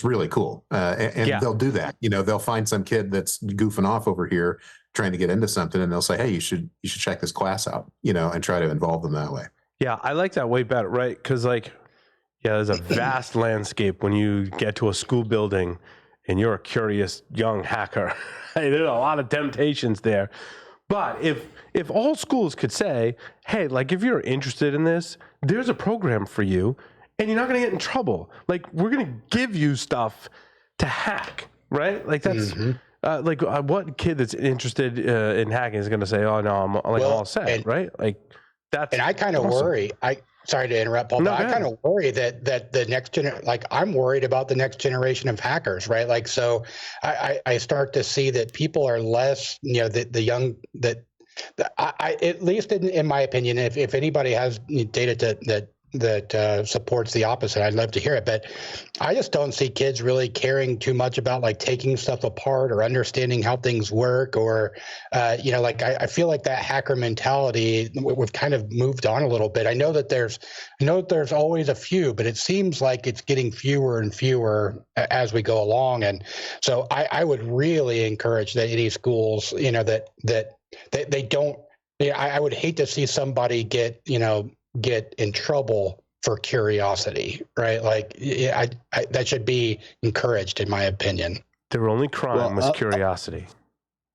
really cool. And yeah. They'll do that. They'll find some kid that's goofing off over here trying to get into something, and they'll say, hey, you should check this class out, and try to involve them that way. Yeah, I like that way better, right? Because there's a vast landscape when you get to a school building and you're a curious young hacker. There's a lot of temptations there. But if all schools could say, hey, like if you're interested in this, there's a program for you and you're not going to get in trouble. Like we're going to give you stuff to hack, right? Like that's what kid that's interested in hacking is going to say, oh no, I'm all set, right? Like that's. And I kind of worry. Sorry to interrupt, Paul, but I kind of worry that the next generation, like I'm worried about the next generation of hackers, right? Like, so I start to see that people are less, the young, at least in my opinion, if anybody has data supports the opposite. I'd love to hear it, but I just don't see kids really caring too much about like taking stuff apart or understanding how things work, or like I feel like that hacker mentality, we've kind of moved on a little bit. I know that there's always a few, but it seems like it's getting fewer and fewer as we go along. And so I would really encourage that any schools, that they don't. I would hate to see somebody get in trouble for curiosity, right? Like that should be encouraged, in my opinion. Their only crime was curiosity.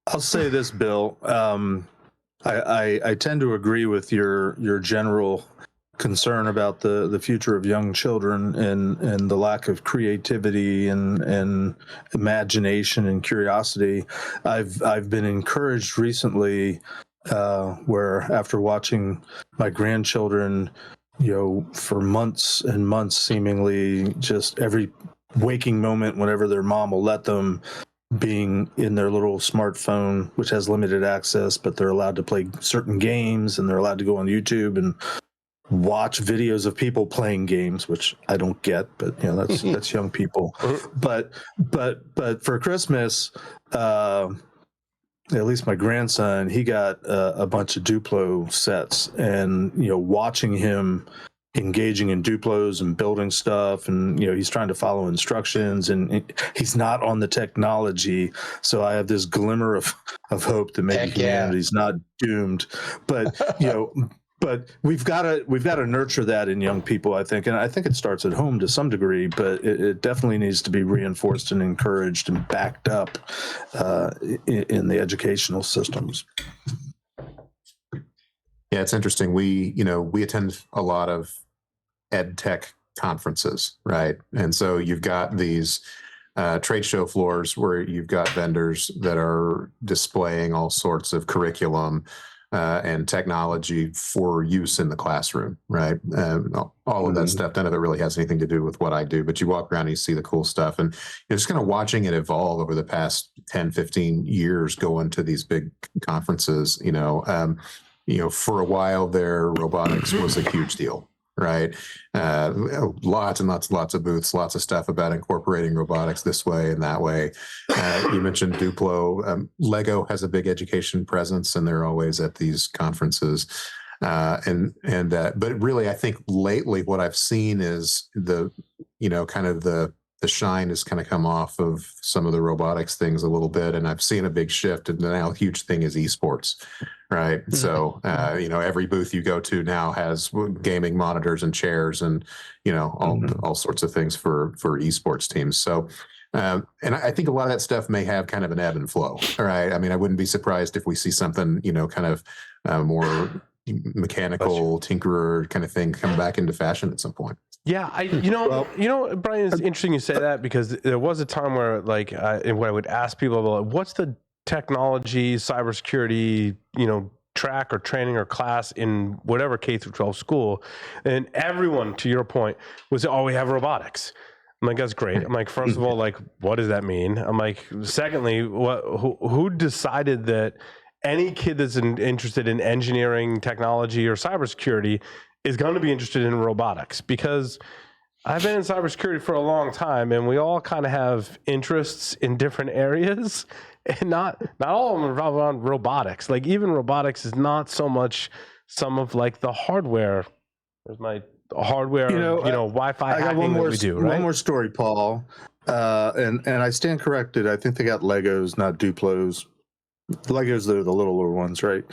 I'll say this, Bill. I tend to agree with your general concern about the future of young children and the lack of creativity and imagination and curiosity. I've been encouraged recently, where after watching my grandchildren, for months and months, seemingly just every waking moment, whenever their mom will let them, being in their little smartphone, which has limited access, but they're allowed to play certain games and they're allowed to go on YouTube and watch videos of people playing games, which I don't get, but that's young people. But for Christmas, at least my grandson, he got a bunch of Duplo sets, and watching him engaging in Duplos and building stuff, and he's trying to follow instructions, and he's not on the technology. So I have this glimmer of hope that maybe humanity's not doomed. But but we've got to nurture that in young people, I think, and I think it starts at home to some degree, but it definitely needs to be reinforced and encouraged and backed up in the educational systems. Yeah, it's interesting. We attend a lot of ed tech conferences, right? And so you've got these trade show floors where you've got vendors that are displaying all sorts of curriculum and technology for use in the classroom, right? All of that stuff, none of it really has anything to do with what I do, but you walk around and you see the cool stuff, and just kind of watching it evolve over the past 10, 15 years, going to these big conferences, for a while there, robotics was a huge deal, right? Lots and lots of booths, lots of stuff about incorporating robotics this way and that way. You mentioned Duplo. Lego has a big education presence, and they're always at these conferences. But really, I think lately what I've seen is the shine has kind of come off of some of the robotics things a little bit, and I've seen a big shift. And now a huge thing is esports, right? Mm-hmm. So every booth you go to now has gaming monitors and chairs, and all sorts of things for esports teams. So and I think a lot of that stuff may have kind of an ebb and flow. All right, I mean, I wouldn't be surprised if we see something kind of more mechanical tinkerer kind of thing come back into fashion at some point. Yeah, Brian, it's interesting you say that, because there was a time where, when I would ask people about what's the technology, cybersecurity, track or training or class in whatever K-12 school, and everyone, to your point, was, we have robotics. I'm like, that's great. I'm like, first of all, what does that mean? I'm like, secondly, who decided that any kid that's interested in engineering, technology, or cybersecurity is going to be interested in robotics? Because I've been in cybersecurity for a long time, and we all kind of have interests in different areas, and not all of them revolve around robotics. Like, even robotics is not so much some of the hardware. There's my hardware, Wi-Fi hacking that we do, right? One more story, Paul, and I stand corrected. I think they got Legos, not Duplos. Legos, they're the littler ones, right?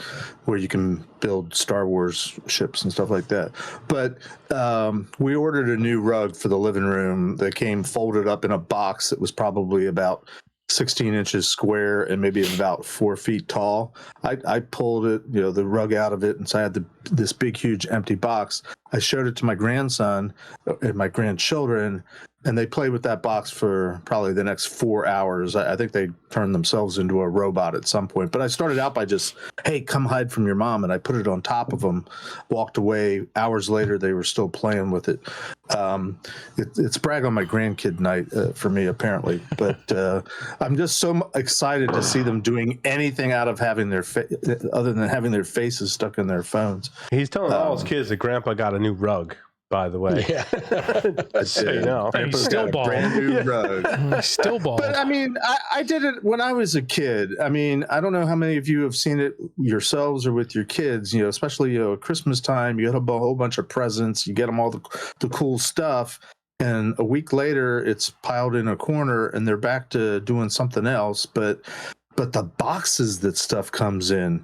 Where you can build Star Wars ships and stuff like that. But we ordered a new rug for the living room that came folded up in a box that was probably about 16 inches square and maybe about 4 feet tall. I pulled it, the rug out of it, and so I had this big, huge empty box. I showed it to my grandson and my grandchildren, and they played with that box for probably the next 4 hours. I think they turned themselves into a robot at some point. But I started out by just, hey, come hide from your mom. And I put it on top of them, walked away. Hours later, they were still playing with it. It's brag on my grandkid night for me, apparently. But I'm just so excited to see them doing anything out of having other than having their faces stuck in their phones. He's telling all his kids that Grandpa got a new rug. by the way. Yeah. Just so you know. And he's still bald. Brand new rug. He's still bald. But I mean, I did it when I was a kid. I mean, I don't know how many of you have seen it yourselves or with your kids, especially, at Christmas time, you get a whole bunch of presents, you get them all the cool stuff. And a week later, it's piled in a corner and they're back to doing something else. But the boxes that stuff comes in,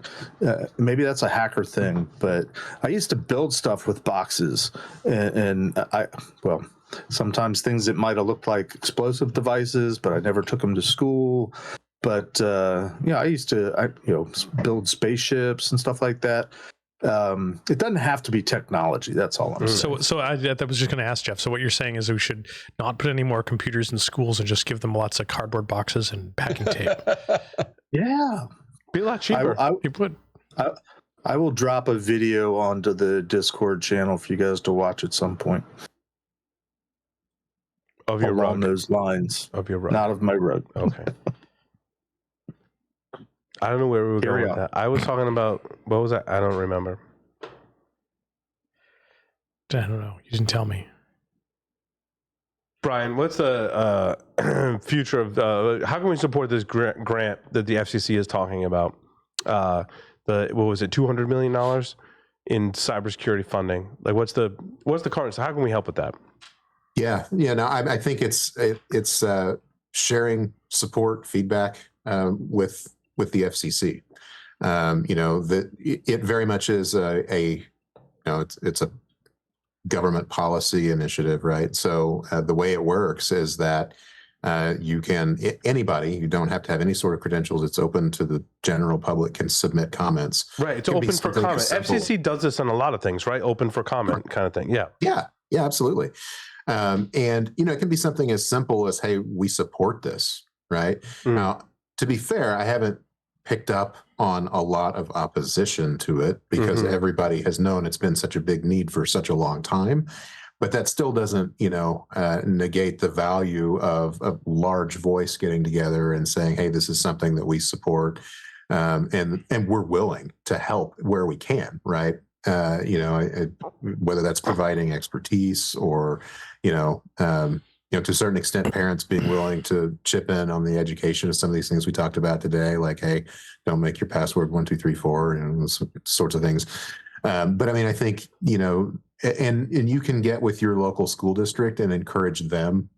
maybe that's a hacker thing, but I used to build stuff with boxes and sometimes things that might have looked like explosive devices, but I never took them to school. But, I used to build spaceships and stuff like that. It doesn't have to be technology. That's all I'm saying. So I was just going to ask Jeff. So what you're saying is we should not put any more computers in schools and just give them lots of cardboard boxes and packing tape. Yeah, be a lot cheaper. I will drop a video onto the Discord channel for you guys to watch at some point. Of your along rug. Those lines. Of your rug. Not of my rug. Okay. I don't know where we were going with that. I was talking about, what was that? I don't remember. I don't know. You didn't tell me. Brian, what's the future of how can we support this grant that the FCC is talking about? What was it, $200 million in cybersecurity funding? Like, what's the current? So how can we help with that? No, I think it's sharing support, feedback with the FCC. That it very much is it's a government policy initiative, right? So the way it works is that anybody, you don't have to have any sort of credentials. It's open to the general public, can submit comments. Right. It's open for comment. FCC does this on a lot of things, right? Open for comment kind of thing. Yeah. Yeah, absolutely. And, it can be something as simple as, hey, we support this, right? Now, to be fair, I haven't picked up on a lot of opposition to it because everybody has known it's been such a big need for such a long time. But that still doesn't, negate the value of a large voice getting together and saying, hey, this is something that we support. And we're willing to help where we can, right? Whether that's providing expertise or, to a certain extent, parents being willing to chip in on the education of some of these things we talked about today, like, hey, don't make your password 1, 2, 3, 4, those sorts of things. But I mean, I think, and you can get with your local school district and encourage them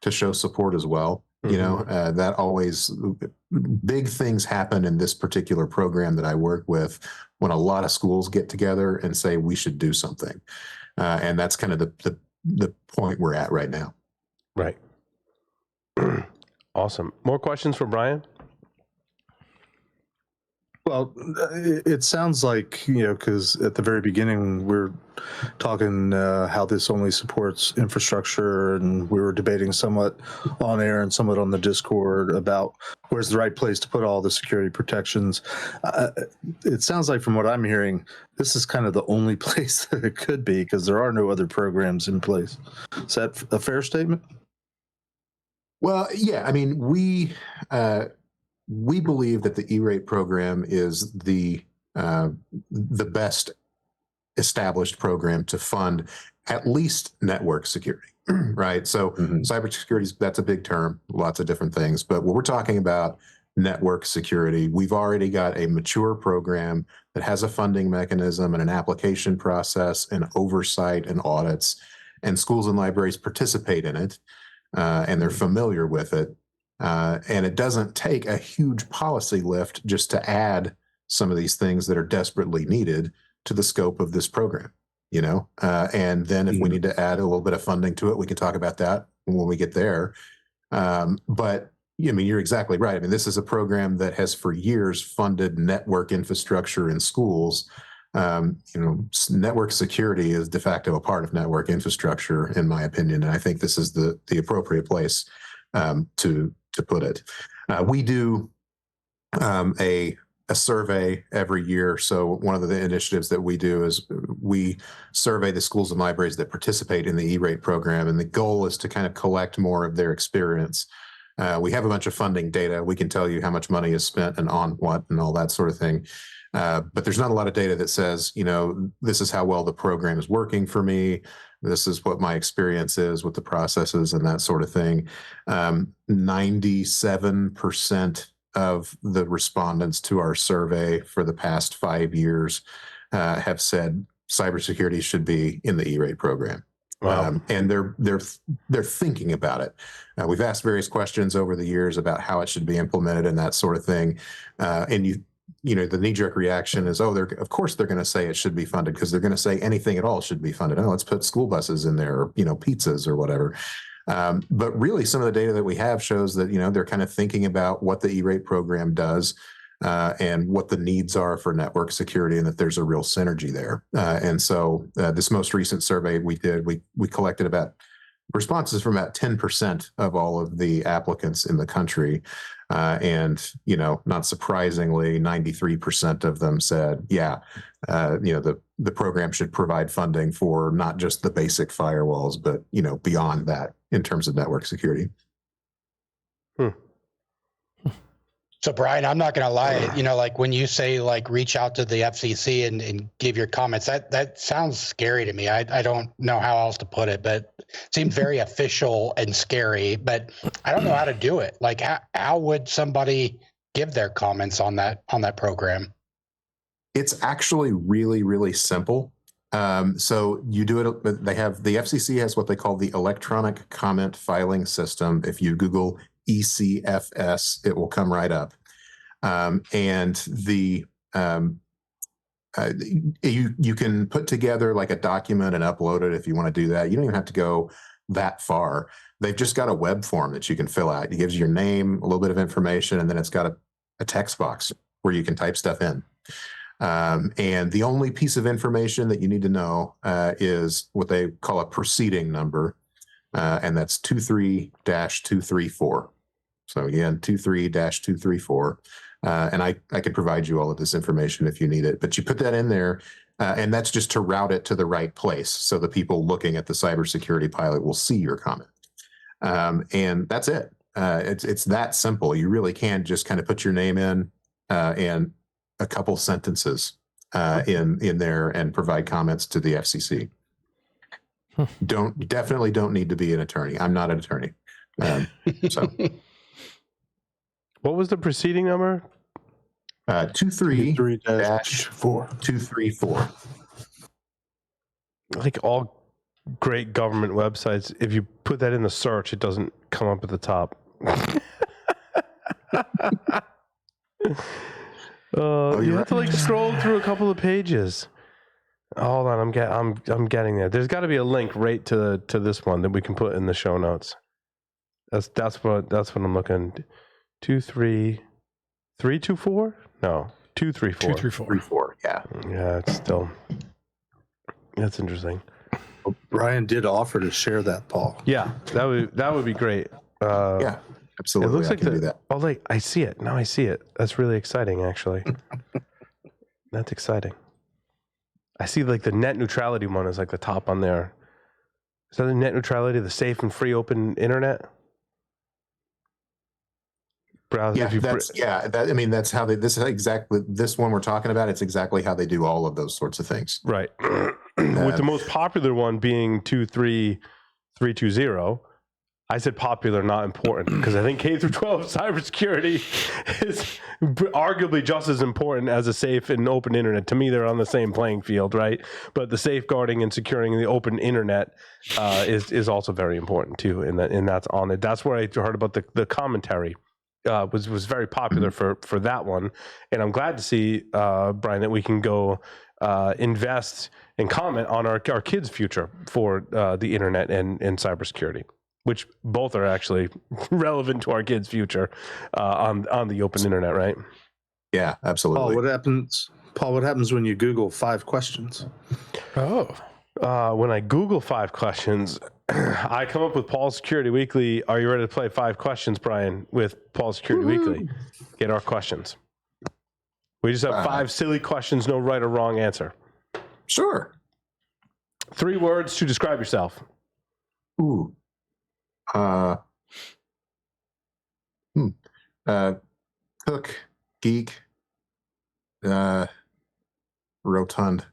to show support as well. That always, big things happen in this particular program that I work with when a lot of schools get together and say we should do something. And that's kind of the point we're at right now. Right. Awesome. More questions for Brian? Well, it sounds like, because at the very beginning we're talking how this only supports infrastructure, and we were debating somewhat on air and somewhat on the Discord about where's the right place to put all the security protections. It sounds like, from what I'm hearing, this is kind of the only place that it could be because there are no other programs in place. Is that a fair statement? Well, yeah. I mean, we believe that the E-rate program is the best established program to fund at least network security, right? So cybersecurity, that's a big term, lots of different things. But when we're talking about network security, we've already got a mature program that has a funding mechanism and an application process and oversight and audits, and schools and libraries participate in it, and they're familiar with it. And it doesn't take a huge policy lift just to add some of these things that are desperately needed to the scope of this program, and then if we need to add a little bit of funding to it, we can talk about that when we get there. But I mean, you're exactly right. I mean, this is a program that has for years funded network infrastructure in schools. Network security is de facto a part of network infrastructure, in my opinion. And I think this is the appropriate place to put it. We do a survey every year. So one of the initiatives that we do is we survey the schools and libraries that participate in the E-rate program. And the goal is to kind of collect more of their experience. We have a bunch of funding data. We can tell you how much money is spent and on what and all that sort of thing. But there's not a lot of data that says, this is how well the program is working for me. This is what my experience is with the processes and that sort of thing. 97% of the respondents to our survey for the past 5 years have said cybersecurity should be in the E-rate program. Wow. And they're thinking about it. We've asked various questions over the years about how it should be implemented and that sort of thing. And the knee-jerk reaction is, of course they're going to say it should be funded, because they're going to say anything at all should be funded. Oh, let's put school buses in there, or, pizzas or whatever. But really, some of the data that we have shows that, they're kind of thinking about what the E-rate program does and what the needs are for network security, and that there's a real synergy there. And so this most recent survey we did, we collected about responses from about 10% of all of the applicants in the country. And, not surprisingly, 93% of them said, the program should provide funding for not just the basic firewalls, but, beyond that in terms of network security. So, Brian, I'm not going to lie, like when you say reach out to the FCC and give your comments, that sounds scary to me. I don't know how else to put it, but it seems very official and scary, but I don't know how to do it. Like, how would somebody give their comments on that program? It's actually really, really simple. So you do it, the FCC has what they call the electronic comment filing system. If you Google ECFS, it will come right up. And you can put together like a document and upload it if you want to do that. You don't even have to go that far. They've just got a web form that you can fill out. It gives you your name, a little bit of information, and then it's got a text box where you can type stuff in. And the only piece of information that you need to know is what they call a proceeding number, and that's 23-234. So again, 23-234. And I could provide you all of this information if you need it, but you put that in there, and that's just to route it to the right place, so the people looking at the cybersecurity pilot will see your comment. And that's it. It's that simple. You really can just kind of put your name in and a couple sentences in there and provide comments to the FCC. Definitely don't need to be an attorney. I'm not an attorney. So. What was the preceding number? 23-234. Like all great government websites, if you put that in the search, it doesn't come up at the top. You have to scroll through a couple of pages. Hold on, I'm getting there. There's got to be a link right to this one that we can put in the show notes. That's what I'm looking. 23324? No, 234. 234. Yeah. Yeah, it's still. That's interesting. Well, Brian did offer to share that, Paul. Yeah, that would be great. Yeah, absolutely. It looks like do that. Oh, I see it now. I see it. That's really exciting, actually. That's exciting. I see the net neutrality one is the top on there. Is that the net neutrality, the safe and free open internet? Browse. Yeah, that's how this one we're talking about. It's exactly how they do all of those sorts of things. Right. With the most popular one being 23320. I said popular, not important, because I think K-12 cybersecurity is arguably just as important as a safe and open internet. To me, they're on the same playing field, right? But the safeguarding and securing the open internet is also very important too, and that's on it. That's where I heard about the commentary. Was very popular for that one, and I'm glad to see, Brian, that we can go invest and comment on our kids' future for the internet and cybersecurity, which both are actually relevant to our kids' future on the open internet, right? Yeah, absolutely. Paul, what happens when you Google 5 questions? Oh, when I Google 5 questions, I come up with Paul's Security Weekly. Are you ready to play 5 questions, Brian, with Paul's Security Weekly? Get our questions. We just have 5 silly questions, no right or wrong answer. Sure. 3 words to describe yourself. Ooh. Cook, geek, rotund.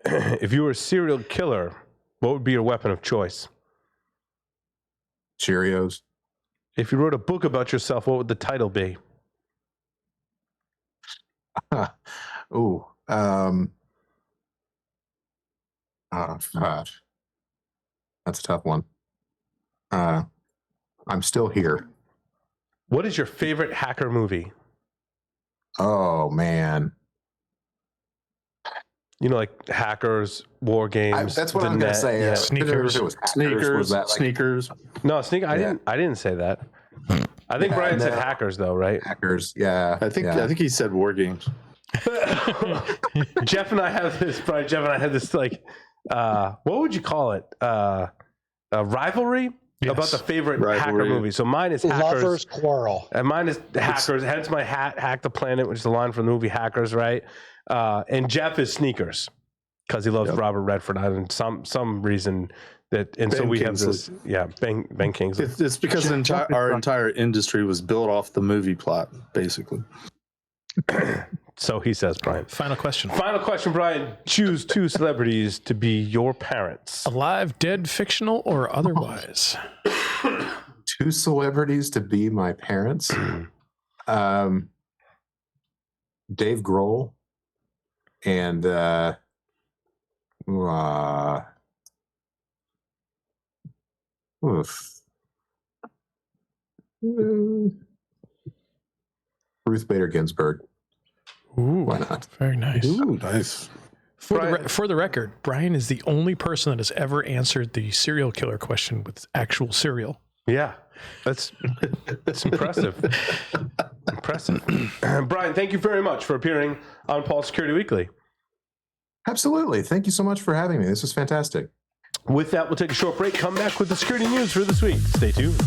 If you were a serial killer, what would be your weapon of choice? Cheerios. If you wrote a book about yourself, what would the title be? Ooh. Oh, God. That's a tough one. I'm still here. What is your favorite hacker movie? Oh, man. You know, like hackers, war games. That's what the I'm going net. to say. Yeah. Sneakers. If it was hackers, was that like Sneakers. No, sneaker. I didn't say that. I think Brian said no. hackers, though, right? hackers? Yeah. I think he said war games. Jeff and I have this. Brian, Jeff and I had this like, what would you call it? A rivalry about the favorite hacker Rivalry. movie. So mine is Hackers. Lovers quarrel. And mine is Hackers. Hence my hat, Hack the Planet, which is the line from the movie Hackers, right? And Jeff is Sneakers because he loves Robert Redford and some reason that. And so Ben we Kingsley. have this. Yeah, Ben Kingsley. It's because our entire industry was built off the movie plot, basically. So he says, Brian. Final question. Final question, Brian. Choose 2 celebrities to be your parents. Alive, dead, fictional, or otherwise? 2 celebrities to be my parents. Dave Grohl and Ruth Bader Ginsburg. Ooh, Why not? very nice. Ooh, nice. For the record, Brian is the only person that has ever answered the serial killer question with actual cereal. Yeah, that's impressive. Impressive. Brian, thank you very much for appearing on Paul Security Weekly. Absolutely. Thank you so much for having me. This was fantastic. With that, we'll take a short break, come back with the security news for this week. Stay tuned.